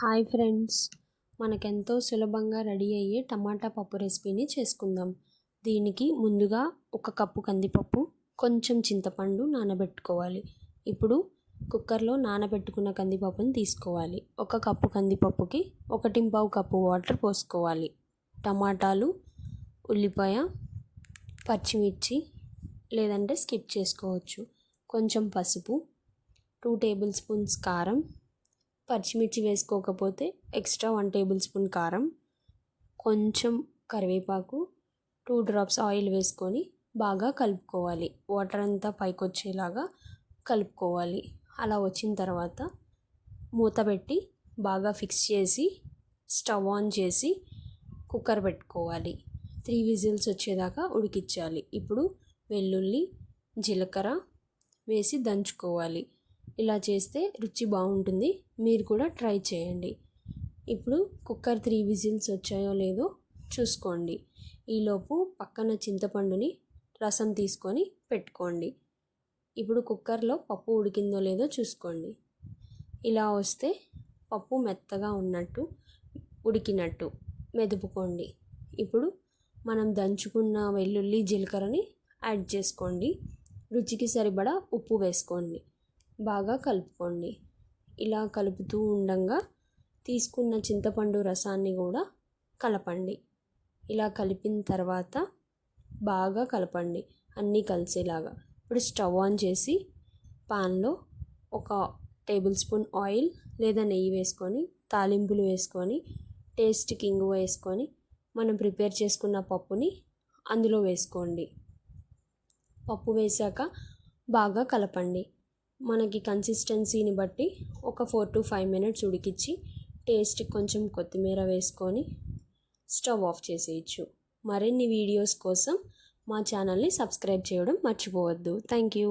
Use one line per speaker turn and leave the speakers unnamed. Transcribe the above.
Hi friends, మనకెంతో సులభంగా ready అయ్యే టమాటా పప్పు రెసిపీని చేసుకుందాం. దీనికి ముందుగా 1 కప్పు కందిపప్పు, కొంచెం చింతపండు నానబెట్టుకోవాలి. ఇప్పుడు కుక్కర్లో నానబెట్టుకున్న కందిపప్పుని తీసుకోవాలి. 1 కప్పు కందిపప్పుకి 1.5 కప్పు వాటర్ పోసుకోవాలి. టమాటాలు, ఉల్లిపాయ, పచ్చిమిర్చి లేదంటే స్కిప్ చేసుకోవచ్చు. కొంచెం పసుపు, 2 టేబుల్ స్పూన్స్ కారం, పచ్చిమిర్చి వేసుకోకపోతే ఎక్స్ట్రా 1 టేబుల్ స్పూన్ కారం, కొంచెం కరివేపాకు, 2 డ్రాప్స్ ఆయిల్ వేసుకొని బాగా కలుపుకోవాలి. వాటర్ అంతా పైకి వచ్చేలాగా కలుపుకోవాలి. అలా వచ్చిన తర్వాత మూత పెట్టి బాగా ఫిక్స్ చేసి స్టవ్ ఆన్ చేసి కుక్కర్ పెట్టుకోవాలి. 3 విజిల్స్ వచ్చేదాకా ఉడికించాలి. ఇప్పుడు వెల్లుల్లి, జీలకర్ర వేసి దంచుకోవాలి. ఇలా చేస్తే రుచి బాగుంటుంది. మీరు కూడా ట్రై చేయండి. ఇప్పుడు కుక్కర్ 3 విజిల్స్ వచ్చాయో లేదో చూసుకోండి. ఈలోపు పక్కన చింతపండుని రసం తీసుకొని పెట్టుకోండి. ఇప్పుడు కుక్కర్లో పప్పు ఉడికిందో లేదో చూసుకోండి. ఇలా వస్తే పప్పు మెత్తగా ఉన్నట్టు, ఉడికినట్టు మెదుపుకోండి. ఇప్పుడు మనం దంచుకున్న వెల్లుల్లి, జీలకర్రని యాడ్ చేసుకోండి. రుచికి సరిపడా ఉప్పు వేసుకోండి. బాగా కలుపుకోండి. ఇలా కలుపుతూ ఉండంగా తీసుకున్న చింతపండు రసాన్ని కూడా కలపండి. ఇలా కలిపిన తర్వాత బాగా కలపండి అన్నీ కలిసేలాగా. ఇప్పుడు స్టవ్ ఆన్ చేసి పాన్లో 1 టేబుల్ స్పూన్ ఆయిల్ లేదా నెయ్యి వేసుకొని తాలింపులు వేసుకొని టేస్ట్కి ఇంగువ వేసుకొని మనం ప్రిపేర్ చేసుకున్న పప్పుని అందులో వేసుకోండి. పప్పు వేసాక బాగా కలపండి. మనకి కన్సిస్టెన్సీని బట్టి ఒక 4 to 5 మినిట్స్ ఉడికించి టేస్ట్ కొంచెం కొత్తిమీర వేసుకొని స్టవ్ ఆఫ్ చేసేయచ్చు. మరిన్ని వీడియోస్ కోసం మా ఛానల్ని సబ్స్క్రైబ్ చేయడం మర్చిపోవద్దు. Thank you.